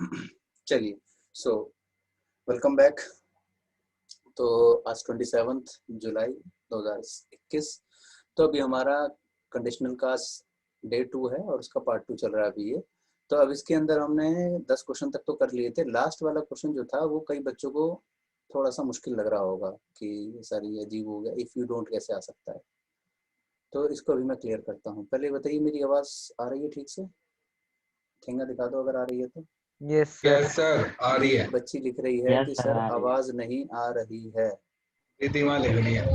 चलिए, so welcome back. तो आज 27 जुलाई 2021। तो अभी हमारा कंडीशनल का डे 2 है और उसका पार्ट 2 चल रहा है अभी ये। तो अब इसके अंदर हमने 10 क्वेश्चन तक तो कर लिए थे। लास्ट वाला क्वेश्चन जो था वो कई बच्चों को थोड़ा सा मुश्किल लग रहा होगा कि सर ये अजीब हो गया, इफ़ यू डोंट कैसे आ सकता है। तो इसको अभी मैं क्लियर करता हूँ। पहले बताइए, मेरी आवाज़ आ रही है ठीक से? ठेंगा दिखा दो अगर आ रही है तो। यस सर आ रही है। एक बच्ची लिख रही है कि सर आवाज नहीं आ रही है। रिद्धिमा लिख रही है। ये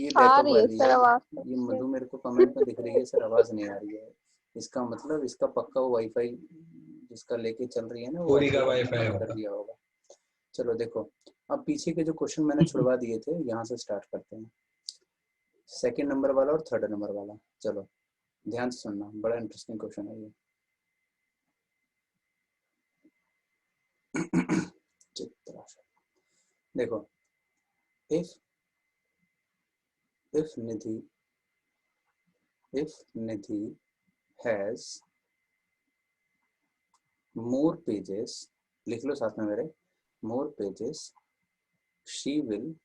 आ बैकअप रही है वाली सर है। आवाज तो। ये मधु मेरे को कमेंट में दिख रही है सर आवाज नहीं आ रही है। इसका मतलब इसका पक्का वो वाईफाई जिसका लेके चल रही है ना, वो पूरी का वाईफाई वाईफाई बंद कर होगा। दिया होगा। चलो देखो, अब पीछे के जो क्वेश्चन मैंने छुड़वा दिए थे यहाँ से स्टार्ट करते हैं। सेकंड नंबर वाला और थर्ड नंबर वाला। चलो ध्यान से सुनना, बड़ा इंटरेस्टिंग क्वेश्चन है ये। देखो, if Nidhi has more pages, लिख लो साथ में मेरे, more pages, she will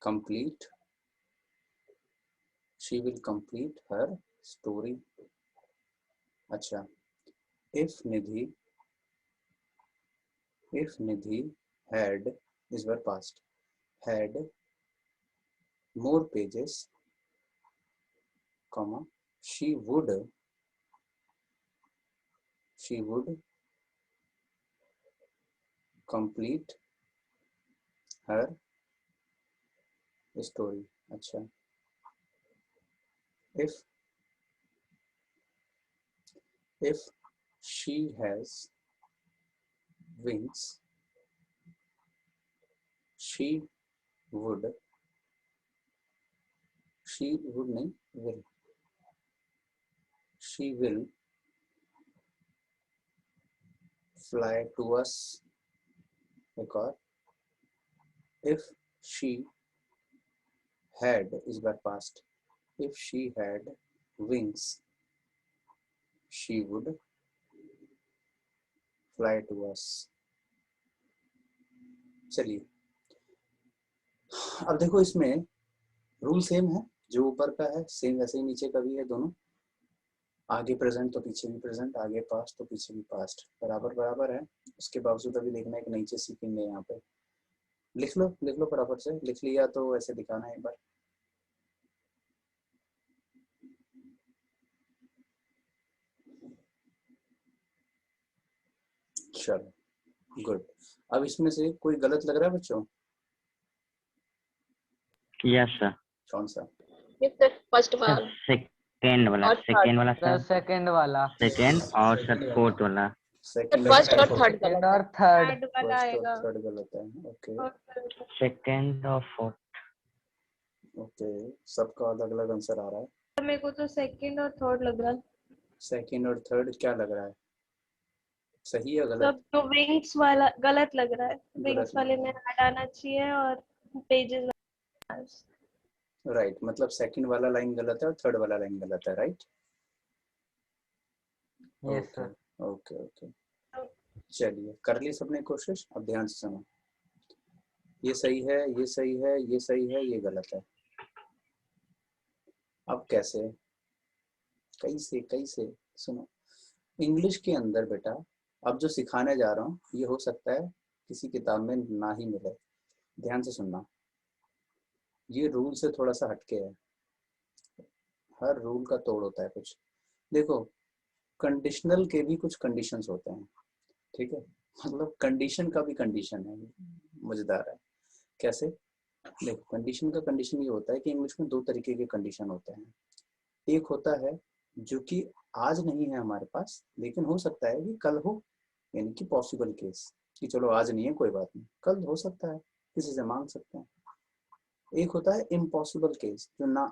complete her story. अच्छा, if Nidhi had, is verb past, had more pages, comma, she would complete her story. अच्छा, if she has wings, she would नहीं, will, she will fly to us. एक और, if she had is verb past, if she had wings, she would fly to us. चलिए, अब देखो इसमें rule same है, जो ऊपर का है सेम वैसे ही नीचे का भी है। दोनों आगे प्रेजेंट तो पीछे भी प्रेजेंट, आगे पास्ट तो पीछे भी पास्ट, बराबर बराबर है। उसके बावजूद अभी देखना है कि नई चीज सीखेंगे। यहाँ पे लिख लो फटाफट से। लिख लिया तो ऐसे दिखाना है एक बार। चलो गुड। अब इसमें से कोई गलत लग रहा है बच्चों? Yes sir. कौन सा? फर्स्ट वाला, सेकंड वाला, सेकंड वाला सर, सेकंड वाला, सेकंड और सर फोर्थ वाला। सेकंड फर्स्ट और और थर्ड गलत है। और थर्ड वाला आएगा, थर्ड गलत है। ओके सेकंड और फोर्थ। ओके, सबका अलग अलग आंसर आ रहा है। मेरे को तो सेकंड और थर्ड लग रहा है। सेकंड और थर्ड क्या लग रहा है, सही या गलत? सब तो विंग्स वाला गलत लग रहा है। विंग्स वाले लग में हटाना चाहिए और पेजेस। राइट, मतलब सेकंड वाला लाइन गलत है और थर्ड वाला लाइन गलत है, right? Yes sir. Okay okay, चलिए कर ली सबने कोशिश। अब ध्यान से सुनो, ये सही है, ये सही है, ये सही है, ये गलत है। अब कैसे, कैसे सुनो। इंग्लिश के अंदर बेटा अब जो सिखाने जा रहा हूँ ये हो सकता है किसी किताब में ना ही मिले। ध्यान से सुनना, ये रूल से थोड़ा सा हटके है। हर रूल का तोड़ होता है कुछ। देखो, कंडीशनल के भी कुछ कंडीशंस होते हैं, ठीक है? मतलब कंडीशन का भी कंडीशन है। मजेदार है कैसे। देखो, कंडीशन का कंडीशन ये होता है कि इंग्लिश में दो तरीके के कंडीशन होते हैं। एक होता है जो कि आज नहीं है हमारे पास, लेकिन हो सकता है कि कल हो, यानी कि पॉसिबल केस, कि चलो आज नहीं है कोई बात नहीं, कल हो सकता है, किसी से मांग सकते हैं। एक होता है इम्पॉसिबल केस, जो ना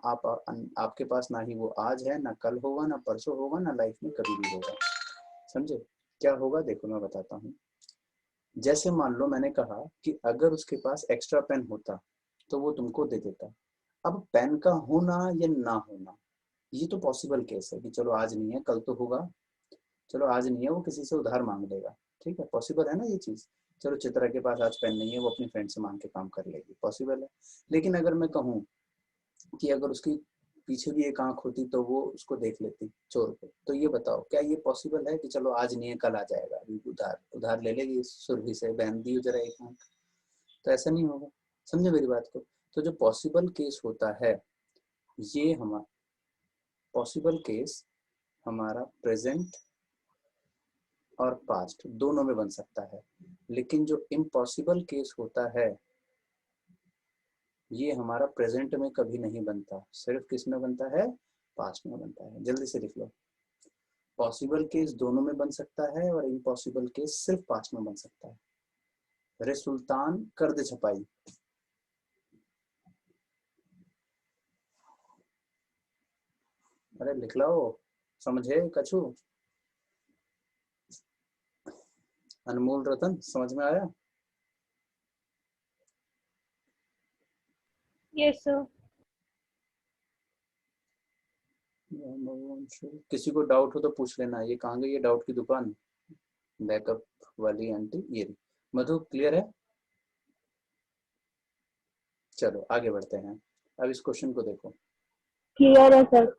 आपके पास ना ही वो आज है, ना कल होगा, ना परसों होगा, ना लाइफ में कभी भी होगा। समझे क्या होगा? देखो मैं बताता हूँ। जैसे मान लो मैंने कहा कि अगर उसके पास एक्स्ट्रा पेन होता तो वो तुमको दे देता। अब पेन का होना या ना होना, ये तो पॉसिबल केस है कि चलो आज नहीं है कल तो होगा। चलो आज नहीं है, वो किसी से उधार मांग लेगा, ठीक है, पॉसिबल है ना ये चीज। चलो चित्रा के पास आज पेन नहीं है, वो अपनी फ्रेंड से मांग के काम कर लेगी, पॉसिबल है। लेकिन अगर मैं कहूँ कि अगर उसकी पीछे भी एक आंख होती तो वो उसको देख लेती चोर को, तो ये बताओ क्या ये पॉसिबल है कि चलो आज नहीं है कल आ जाएगा, अभी उधार उधार ले लेगी सुरभि से, बहन दी जरा एक आंख, तो ऐसा नहीं होगा। समझे मेरी बात को। तो जो पॉसिबल केस होता है, ये हमारा पॉसिबल केस हमारा प्रेजेंट और पास्ट दोनों में बन सकता है। लेकिन जो इम्पॉसिबल केस होता है, ये हमारा प्रेजेंट में कभी नहीं बनता, सिर्फ किस में बनता है, पास्ट में बनता है। जल्दी से लिख लो, पॉसिबल केस दोनों में बन सकता है और इम्पॉसिबल केस सिर्फ पास्ट में बन सकता है। रे सुल्तान कर दे छपाई। अरे लिख लो, समझे कछु। अनमोल रतन समझ में आया? Yes, sir. किसी को डाउट हो तो पूछ लेना। ये कहाँ गई ये डाउट की दुकान, बैकअप वाली आंटी ये। मधु क्लियर है? चलो आगे बढ़ते हैं। अब इस क्वेश्चन को देखो। Clear है सर।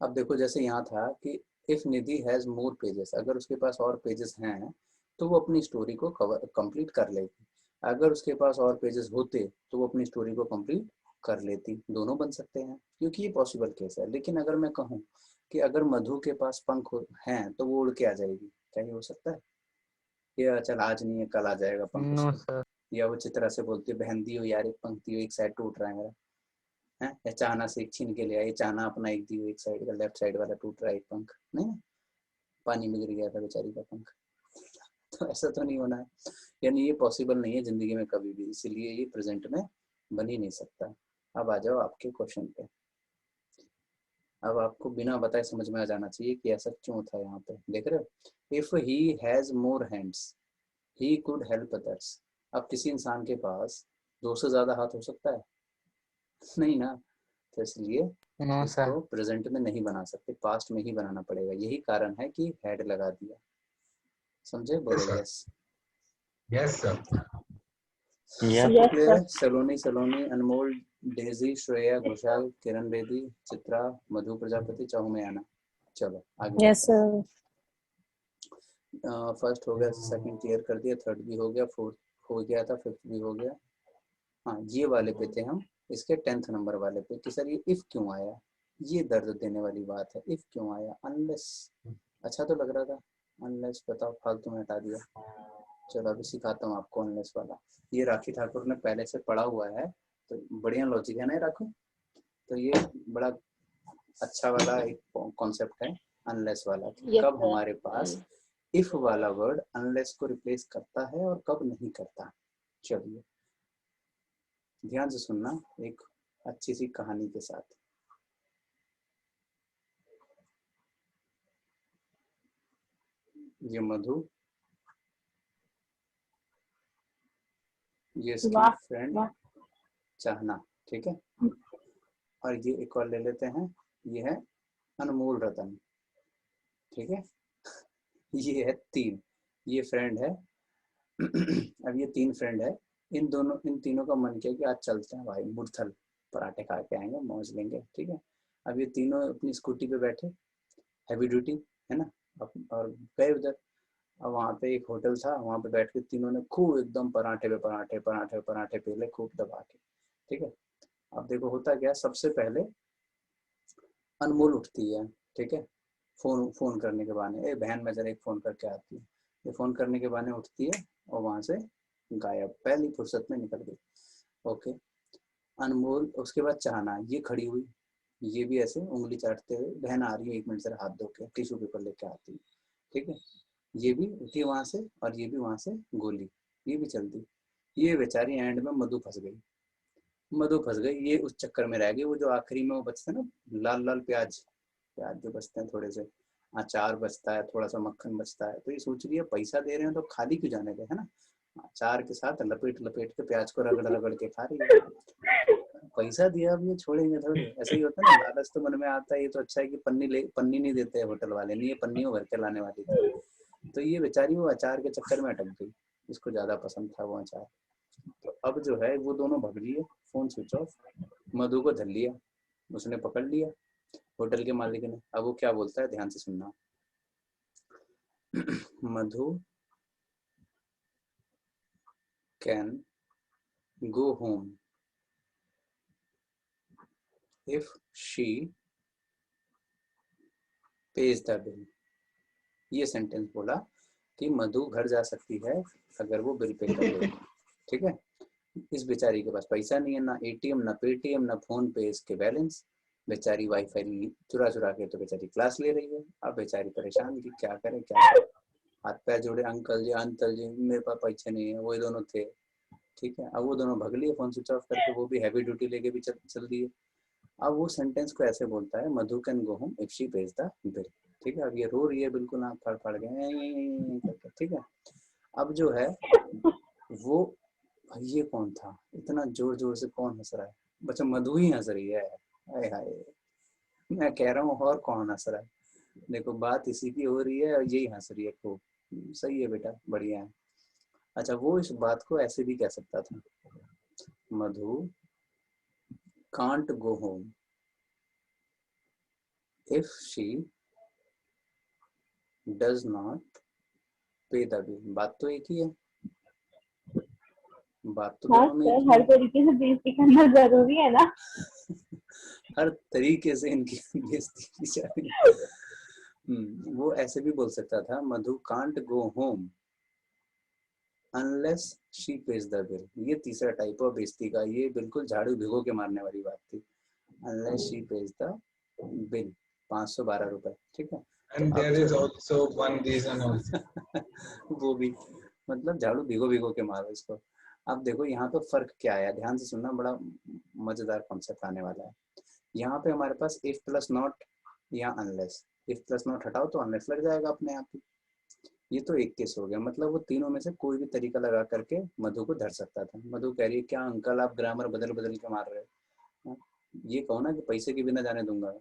अब देखो जैसे यहाँ था कि if Nidhi has more pages, अगर उसके पास और पेजेस हैं तो वो अपनी स्टोरी को कंप्लीट कर लेगी। अगर उसके पास और पेजेस होते तो वो अपनी स्टोरी को कंप्लीट कर लेती। दोनों बन सकते हैं क्योंकि ये पॉसिबल केस है। लेकिन अगर मैं कहूँ कि अगर मधु के पास पंख हैं तो वो उड़ के आ जाएगी, क्या ये हो सकता है? ये चल आज नहीं है कल आ जाएगा पंख नो उसके। सर। या वो चित्रा से बोलती है बहन दी हो यार एक पंख दियो, एक साइड टूट रहा है मेरा, है? या चाहना से एक छीन के ले आई, चाहना अपना एक दियो, एक साइड का लेफ्ट साइड वाला टूट रहा है एक पंख, नहीं पानी में गिर गया था बेचारी का पंख। तो ऐसा तो नहीं होना है, यानी ये पॉसिबल नहीं है जिंदगी में कभी भी, इसीलिए ये प्रेजेंट में बन ही नहीं सकता। अब आ जाओ आपके क्वेश्चन पे। अब आपको बिना बताए समझ में आ जाना चाहिए कि ऐसा क्यों था। यहाँ पे देख रहे हो, if he has more hands he could help others. अब किसी इंसान के पास दो से ज्यादा हाथ हो सकता है? नहीं ना, तो इसलिए नो सर। इसको प्रेजेंट में नहीं बना सकते, पास्ट में ही बनाना पड़ेगा। यही कारण है कि हेड लगा दिया। समझे? बोलो यस। Yes sir. यस सबको क्लियर है? सलोनी सलोनी, अनमोल, डेजी, श्रेया घोषाल, किरण बेदी, चित्रा, मधु प्रजापति, चाहू में आना। चलो आगे। Yes, sir. फर्स्ट हो गया, सेकंड क्लियर कर दिया, थर्ड भी हो गया, फोर्थ हो गया था, फिफ्थ भी हो गया। हाँ ये वाले पे थे हम, इसके 10th नंबर वाले पे कि सर ये इफ क्यों आया। ये दर्द देने वाली बात है, इफ क्यों आया। अनलेस अच्छा तो लग रहा था, अनलेस बताओ फालतू में हटा दिया। चलो अभी सिखाता हूँ आपको अनलेस वाला। ये राखी ठाकुर ने पहले से पढ़ा हुआ है तो बढ़िया लॉजिक है ना राखू। तो ये बड़ा अच्छा वाला एक कॉन्सेप्ट है अनलेस वाला कि Yes, कब sir. हमारे पास इफ वाला वर्ड अनलेस को रिप्लेस करता है और कब नहीं करता। चलिए ध्यान से सुनना एक अच्छी सी कहानी के साथ। ये मधु, ये इसकी फ्रेंड चाहना, ठीक है। और ये एक और ले लेते हैं, ये है अनमोल रतन, ठीक है। ये है तीन, ये फ्रेंड है। अब ये तीन फ्रेंड है, इन तीनों का मन किया कि आज चलते हैं भाई मुरथल, पराठे खा के आएंगे, मौज लेंगे, ठीक है। अब ये तीनों अपनी स्कूटी पे बैठे, हैवी ड्यूटी है ना, और गए उधर। अब वहाँ पे एक होटल था, वहाँ पे बैठ के तीनों ने खूब एकदम पराठे पे पराठे पराठे पराठे पेले खूब दबा के, ठीक है। अब देखो होता क्या, सबसे पहले अनमोल उठती है, ठीक है, फोन फोन करने के बहाने, ए बहन मैं जरा एक फोन करके आती हूँ। ये फोन करने के बहाने उठती है और वहां से गायब, पहली फुर्सत में निकल गई। ओके। अनमोल, उसके बाद चाहना, ये खड़ी हुई, ये भी ऐसे उंगली चाटते हुए, बहन आ रही है एक मिनट जरा हाथ धो के, टिश्यू पेपर लेके आती है, ठीक है। ये भी उठी वहां से और ये भी वहां से गोली, ये भी चलती। ये बेचारी एंड में मधु फंस गई, मधु फंस गई, ये उस चक्कर में रह गई। वो जो आखिरी में वो बचते हैं ना लाल लाल प्याज, प्याज जो बचते हैं थोड़े से, अचार बचता है, थोड़ा सा मक्खन बचता है, तो ये सोच रही है पैसा दे रहे हैं तो खाली क्यों जाने दे, है ना। अचार के साथ लपेट लपेट के प्याज को रगड़ रगड़ के खा रही है। पैसा दिया, अब ये छोड़ेंगे थोड़ी, ऐसे ही होता है ना, लालच तो मन में आता है। ये तो अच्छा है कि पन्नी नहीं देते हैं होटल वाले, नहीं ये पन्नी भर के लाने वाली थी। तो ये बेचारी वो अचार के चक्कर में अटक गई, इसको ज्यादा पसंद था वो अचार। तो अब जो है वो दोनों भग लिए, फोन स्विच ऑफ, मधु को धर लिया, उसने पकड़ लिया होटल के मालिक ने। अब वो क्या बोलता है, ध्यान से सुनना। Madhu can go home if she pays the bill। ये सेंटेंस बोला कि मधु घर जा सकती है अगर वो बिल पे कर ले। ठीक है, इस बेचारी के पास पैसा नहीं है, ना एटीएम ना पेटीएम ना फोन पे, इसके बैलेंस। बेचारी वाईफाई चुरा चुरा के तो बेचारी क्लास ले रही है। अब बेचारी परेशान कि क्या करे क्या करे, हाथ पैर जोड़े, अंकल जी मेरे पास पैसे नहीं है, वही दोनों थे। ठीक है, अब वो दोनों भग लिए फोन स्विच ऑफ करके, वो भी हैवी ड्यूटी लेके भी चल दिए। अब वो सेंटेंस को ऐसे बोलता है, Madhu can go home if she pays the bill. ठीक है, अब ये रो रही है बिल्कुल आँख फाड़ फाड़ के। ठीक है, अब जो है वो, ये कौन था इतना जोर जोर से, कौन हंस रहा है? बच्चा मधु ही हंस रही है। हाय हाय, मैं कह रहा हूँ और कौन हंस रहा है? देखो बात इसी की हो रही है और यही हंस रही है खूब। सही है बेटा, बढ़िया है। अच्छा, वो इस बात को ऐसे भी कह सकता था, Madhu can't go home if she does not pay the bill। बात तो एक ही है, बात तो हाँ दोनों में सर, एक ही हर है। तरीके से बेइज्जती करना जरूरी है ना। हर तरीके से इनकी बेइज्जती की जा रही है। वो ऐसे भी बोल सकता था, Madhu can't go home unless she pays the bill. ये तीसरा टाइप ऑफ बेइज्जती का, ये बिल्कुल झाड़ू भिगो के मारने वाली बात थी। Unless she pays the bill, 512 रुपए। ठीक है, And there is also one reason also। वो भी, मतलब झाड़ू भिगो भिगो के मारो इसको। अब देखो यहाँ पे फर्क क्या आया, ध्यान से सुनना, बड़ा मजेदार कॉन्सेप्ट आने वाला है। यहाँ पे हमारे पास इफ प्लस नॉट या अनलेस। इफ प्लस नॉट हटाओ तो अनलेस लग जाएगा अपने आप ही। ये तो एक केस हो गया, मतलब वो तीनों में से कोई भी तरीका लगा करके मधु को धर सकता था। मधु कह रही है, क्या अंकल आप ग्रामर बदल बदल के मार रहे हो? ये कहो ना कि पैसे के बिना जाने दूंगा।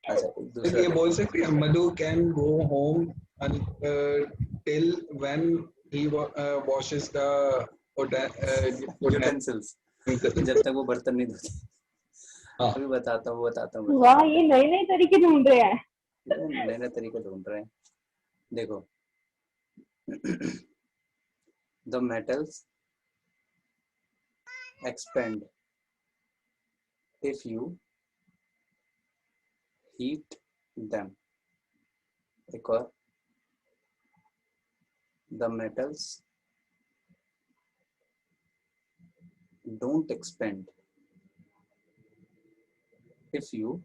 अच्छा, दूसरा ये बोल सकते हैं, Madhu can go home till when he washes the utensils, जब तक वो बर्तन नहीं धोते। हाँ। अभी बताता हूँ। वाह, ये नए नए तरीके ढूंढ रहे हैं। नए नए तरीके ढूंढ रहे हैं। देखो, the metals expand if you heat them। एक और, the metals don't expand if you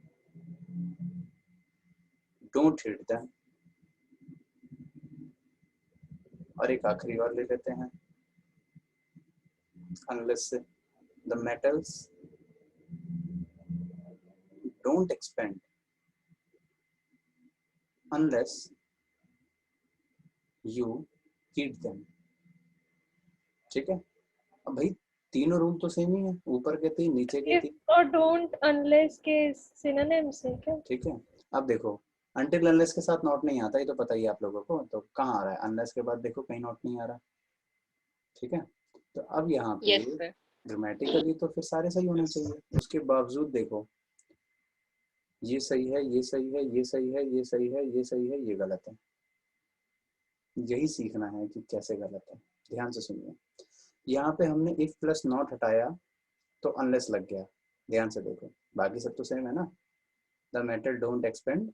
don't heat them। और एक आखिरी और ले लेते हैं unless से, the metals don't expand unless you heat them। ठीक है, अब भाई तीनों रूल तो सेम ही है, ऊपर के तीन नीचे के तीन। और डोंट अनलेस के सिनोनिम्स है क्या? ठीक है, अब देखो, अनटिल अनलेस के साथ नॉट नहीं आता, ये तो पता ही है आप लोगों को। तो कहाँ आ रहा है अनलेस के बाद, देखो कहीं नॉट नहीं आ रहा। ठीक है, तो अब यहाँ पे ग्रामेटिकली तो फिर सारे सही होने चाहिए, उसके बावजूद देखो ये सही है, ये सही है, ये सही है, ये सही है, ये सही है, ये गलत है। यही सीखना है कि कैसे गलत है। ध्यान से सुनिए, यहाँ पे हमने इफ प्लस नॉट हटाया तो अनलेस लग गया। ध्यान से देखो, बाकी सब तो सेम है ना। The metal don't expand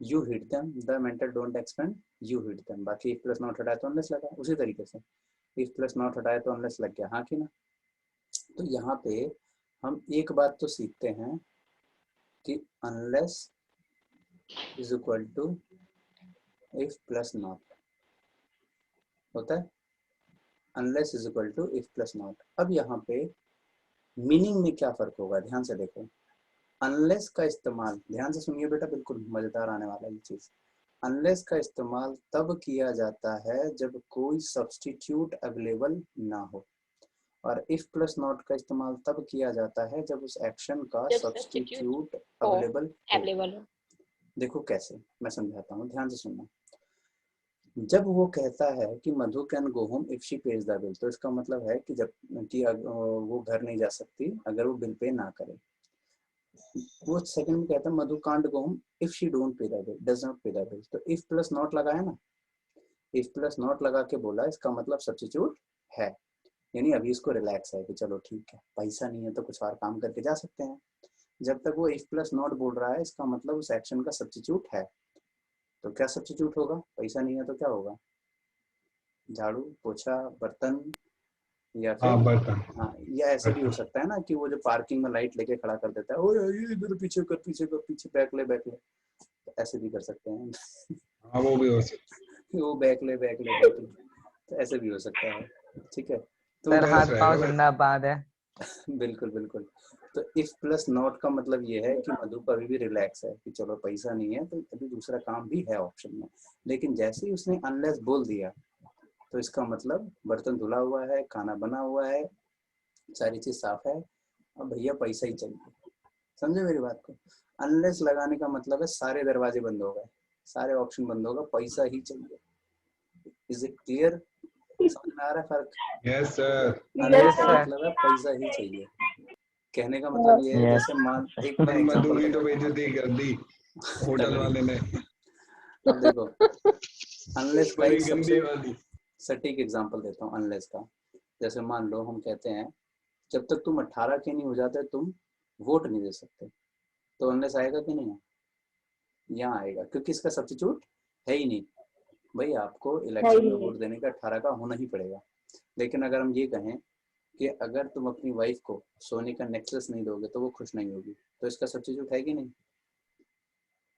you hit them, the metal don't expand you hit them. बाकी इफ प्लस नॉट हटाया तो अनलेस लगा, उसी तरीके से इफ प्लस नॉट हटाया तो अनलेस लग गया। हाँ कि ना? तो यहाँ पे हम एक बात तो सीखते हैं कि unless is equal to if plus not होता है। Unless is equal to if plus not. अब यहाँ पे मीनिंग में क्या फर्क होगा, ध्यान से देखो। अनलेस का इस्तेमाल, ध्यान से सुनिए बेटा, बिल्कुल मजेदार आने वाला है ये चीज। अनलेस का इस्तेमाल तब किया जाता है जब कोई सब्स्टिट्यूट अवेलेबल ना हो, और इफ प्लस नॉट का इस्तेमाल तब किया जाता है जब उस एक्शन का जब सब्स्टिट्यूट हो, अवेलेबल हो। अवेलेबल हो। देखो कैसे, मैं समझाता हूँ, ध्यान से सुनना। जब वो कहता है कि Madhu can go home if she pays the bill, तो इसका मतलब है कि वो घर नहीं जा सकती अगर वो बिल पे ना करे। वो सेकंड में कहता है Madhu can't go home if she don't pay the bill, does not pay the bill. तो इफ प्लस नॉट लगाया ना, इफ प्लस नॉट लगा के बोला, इसका मतलब सब्स्टिट्यूट है, यानी अभी इसको रिलैक्स है कि चलो ठीक है, पैसा नहीं है तो कुछ और काम करके जा सकते हैं। जब तक वो इफ प्लस नॉट बोल रहा है, इसका मतलब उस एक्शन का सब्स्टिट्यूट है। तो क्या सब्स्टिट्यूट होगा? पैसा नहीं है तो क्या होगा? झाड़ू, पोछा, बर्तन, या फिर बर्तन। हाँ, या ऐसे भी हो सकता है ना कि वो जो पार्किंग में लाइट लेके खड़ा कर देता है, ओए ये इधर पीछे कर, पीछे कर, पीछे बैक ले, तो ऐसे भी कर सकते हैं। हाँ वो भी हो सकता है। वो बैक ले, तो ऐसे भी हो सकता है। ठीक है, तो सर हाथ रहेगा पाँव वैसे। जिंदाबाद है। बिल्कुल बिल्कुल। तो इफ प्लस नॉट का मतलब ये है कि मधु को अभी भी रिलैक्स है कि चलो पैसा नहीं है तो अभी दूसरा काम भी है ऑप्शन में। लेकिन जैसे ही उसने अनलेस बोल दिया, तो इसका मतलब बर्तन धुला हुआ है, खाना बना हुआ है, सारी चीज साफ है, अब भैया पैसा ही चाहिए। समझे मेरी बात को? अनलेस लगाने का मतलब है सारे दरवाजे बंद हो गए, सारे ऑप्शन बंद होगा, पैसा ही चाहिए। Is it clear? समझ में आ रहा है फर्क? Yes sir. अनलेस का sir. मतलब है पैसा ही चाहिए। कहने का मतलब ये है, Yes. जैसे मान एक मैं मधु एग्जांपल की तो बेइज्जती कर दी होटल वाले ने। अब देखो, अनलेस का बड़ी एक गंदी सबसे वाली। सटीक एग्जांपल देता हूँ अनलेस का। जैसे मान लो हम कहते हैं जब तक तुम 18 के नहीं हो जाते तुम वोट नहीं दे सकते, तो अनलेस आएगा कि नहीं? यहाँ आएगा, क्योंकि इसका सब्स्टिट्यूट है ही नहीं। भाई आपको इलेक्शन में वोट देने का 18 का होना ही पड़ेगा। लेकिन अगर हम ये कहें कि अगर तुम अपनी वाइफ को सोने का नेकलेस नहीं दोगे तो वो खुश नहीं होगी, तो इसका सब्स्टिट्यूट है कि नहीं?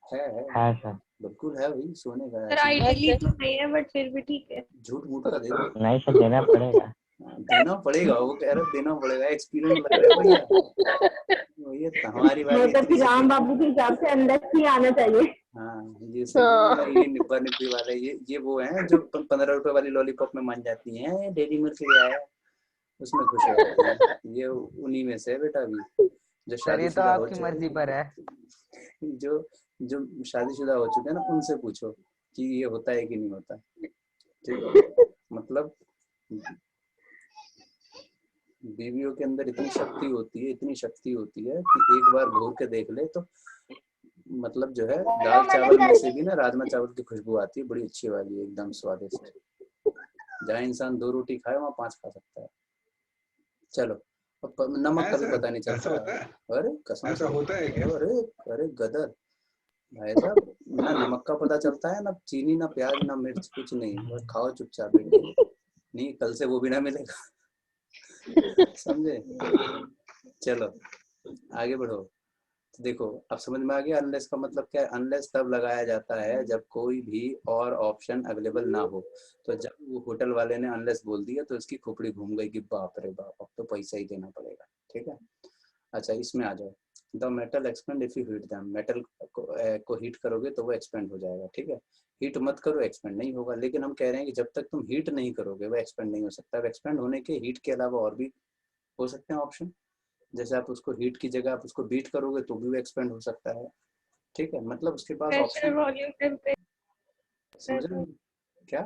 है हाँ सर। बिल्कुल है भाई, सोने का। सर आइडियली तो नहीं है बट फिर भी ठीक है। झूठ मूठ का दे दो। नहीं सर, देना पड़ेगा। देना पड़ेगा, वो कह रहा देना पड़ेगा, एक्सपीरियंस लग रहा है भैया। भैया हमारी बारी मतलब कि राम बाबू के हिसाब से अंदर ही आना चाहिए। हाँ ये सही, ये निब्बा निब्बी वाला, ये वो हैं जो 15 रुपए वाली लॉलीपॉप में मान जाती हैं, डेली मिल्क ले आया उसमें खुश हो जाती हैं। ये उन्हीं में से है बेटा। अभी जो सर ये तो शादीशुदा हो आपकी मर्जी पर है। जो जो शादीशुदा हो चुके हैं ना, उनसे पूछो कि ये होता है कि नहीं होता। ठीक है, मतलब बीवियों के अंदर इतनी शक्ति होती है, इतनी शक्ति होती है कि एक बार घूर के देख ले तो मतलब जो है दाल चावल में से भी ना राजमा चावल की खुशबू आती है, बड़ी अच्छी वाली, एकदम स्वादिष्ट। जहाँ इंसान 2 रोटी खाए वहाँ 5 खा सकता है। चलो, अब नमक का भी पता नहीं ऐसा चलता। होता है? अरे कसम ऐसा से, होता है क्या? अरे अरे गदर भाई साहब, ना नमक का पता चलता है, ना चीनी, ना प्याज, ना मिर्च, कुछ नहीं, बस खाओ चुपचाप बैठ के। नहीं कल से वो भी ना मिलेगा। समझे? चलो आगे बढ़ो। तो देखो अब समझ में आ गया अनलेस का मतलब क्या है। अनलेस तब लगाया जाता है जब कोई भी और ऑप्शन अवेलेबल ना हो। तो जब वो होटल वाले ने अनलेस बोल दिया तो इसकी खोपड़ी घूम गई कि बाप रे बाप, अब तो पैसा ही देना पड़ेगा। ठीक है, अच्छा इसमें आ जाओ। The metal expand if you heat them, metal को हीट करोगे तो वो एक्सपेंड हो जाएगा। ठीक है, हीट मत करो, एक्सपेंड नहीं होगा। लेकिन हम कह रहे हैं कि जब तक तुम हीट नहीं करोगे वो एक्सपेंड नहीं हो सकता। अब एक्सपेंड होने के हीट के अलावा और भी हो सकते हैं ऑप्शन। जैसे आप उसको हीट की जगह आप उसको बीट करोगे तो भी वो एक्सपेंड हो सकता है। ठीक है, मतलब उसके पास प्रेशर, ऑप्शन। Volume, temperature. समझ रहे हो क्या?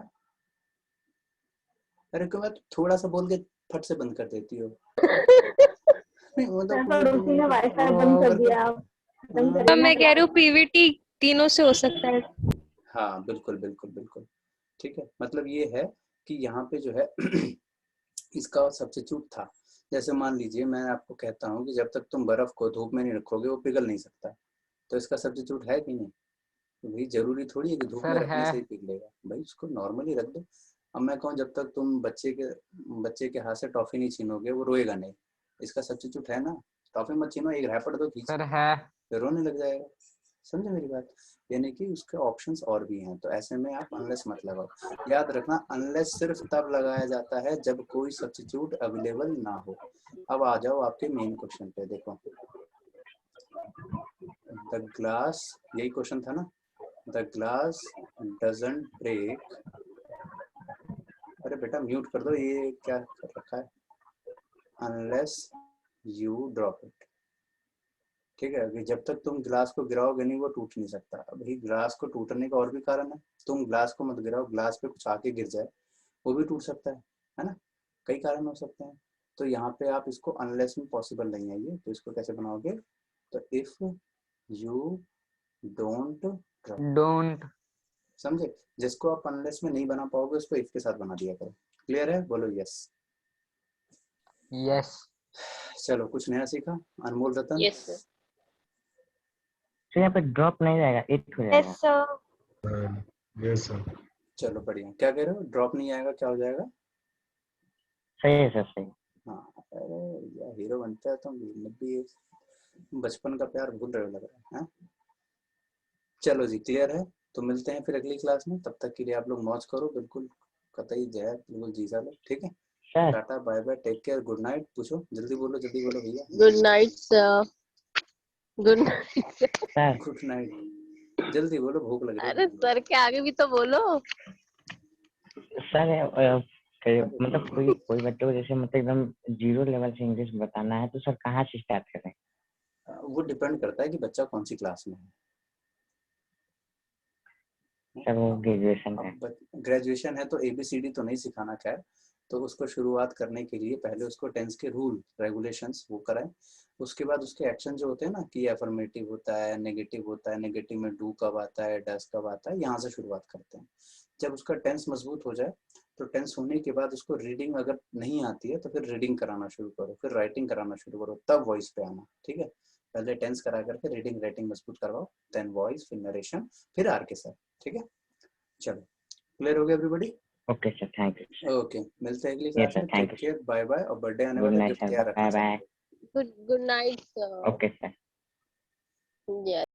अरे क्यों मैं थोड़ा सा बोल के फट से बंद कर देती हो? नहीं पड़ोसी ने वाईफाई बंद कर दिया। अब मैं कह रही हूँ पीवीटी तीनों से हो सकता है। हाँ बिल्कुल बिल्कुल बिल्कुल। ठीक है, मतलब ये है कि यहाँ पे जो है इसका सब्स्टिट्यूट था। जैसे मान लीजिए मैं आपको कहता हूँ कि जब तक तुम बर्फ को धूप में नहीं रखोगे वो पिघल नहीं सकता, तो इसका सब्स्टिट्यूट है कि नहीं? तो भाई जरूरी थोड़ी है कि धूप में सर रखने है। से ही पिघलेगा, भाई उसको नॉर्मली रख दो। अब मैं कहूँ जब तक तुम बच्चे के हाथ से टॉफी नहीं छीनोगे वो रोएगा नहीं, इसका सब्स्टिट्यूट है ना। टॉफी मत छीनो, एक रैपर दो खींच सर है। फिर रोने लग जाएगा। समझे मेरी बात? यानी कि उसके ऑप्शंस और भी हैं, तो ऐसे में आप अनलेस मत लगाओ। याद रखना अनलेस सिर्फ तब लगाया जाता है जब कोई सब्स्टिट्यूट अवेलेबल ना हो। अब आ जाओ आपके मेन क्वेश्चन पे। देखो द ग्लास, यही क्वेश्चन था ना, द ग्लास डजंट ब्रेक। अरे बेटा म्यूट कर दो, ये क्या कर रखा है, अनलेस यू ड्रॉप इट। ठीक है, कि जब तक तुम ग्लास को गिराओगे नहीं वो टूट नहीं सकता। अभी ग्लास को टूटने का और भी कारण है, तुम ग्लास को मत गिराओ, ग्लास पे कुछ आके गिर जाए वो भी टूट सकता है ना, कई कारण हो सकते हैं। तो यहाँ पे आप इसको अनलेस में पॉसिबल नहीं है ये, तो इसको कैसे बनाओगे, तो if you don't drop, don't. समझे। जिसको आप अनलेस में नहीं बना पाओगे उसको इफ के साथ बना दिया करो। क्लियर है, बोलो यस। यस। चलो कुछ नया सीखा, अनमोल रतन। Yes sir. तो यहाँ पे ड्रॉप नहीं जाएगा, इट हो जाएगा। Yes sir. Yes, sir. चलो बढ़िया, क्या कह रहे हो, ड्रॉप नहीं आएगा, क्या हो जाएगा। सही है सर, सही। हाँ, अरे यार हीरो बनता है तो भी बचपन का प्यार भूल रहे हो लग रहा है। चलो जी क्लियर है, तो मिलते हैं फिर अगली क्लास में, तब तक के लिए आप लोग मौज करो, बिल्कुल कतई जय, बिल्कुल जी लो, ठीक है। Sir tata bye bye, take care, good night. पूछो जल्दी बोलो भैया। Good night sir. Good night sir. Sir good night, जल्दी बोलो, भूख लग रही है। अरे सर के आगे भी तो बोलो। सर मतलब कोई बच्चे को जैसे मतलब एकदम जीरो लेवल से इंग्लिश बताना है, तो सर कहाँ से स्टार्ट करें? वो डिपेंड करता है कि बच्चा कौन सी क्लास में है। सर वो ग्रेजुएशन है। अब ग्रेजुएशन है तो ABCD तो नहीं सिखाना, खैर तो उसको शुरुआत करने के लिए पहले उसको टेंस के रूल रेगुलेशंस वो कराएं, उसके बाद उसके एक्शन जो होते हैं ना, कि अफर्मेटिव होता है, नेगेटिव होता है, नेगेटिव में डू कब आता है, डस कब आता है, यहाँ से शुरुआत करते हैं। जब उसका टेंस मजबूत हो जाए तो टेंस होने के बाद उसको रीडिंग अगर नहीं आती है तो फिर रीडिंग कराना शुरू करो, फिर राइटिंग कराना शुरू करो, तब वॉइस पे आना। ठीक है, पहले टेंस करा करके रीडिंग राइटिंग मजबूत करवाओ, देन वॉइस, फिर नरेशन, फिर आर के साथ। ठीक है, चलो क्लियर हो गया everybody. Okay sir, thank you. Okay, मिलते हैं अगली यस क्लास सर, में, thank take you. Care, bye bye. और बर्थडे आने गुड वाला, नाइट गिफ्ट सर, तैयार रखना bye bye. Good night sir. Okay sir. Yes.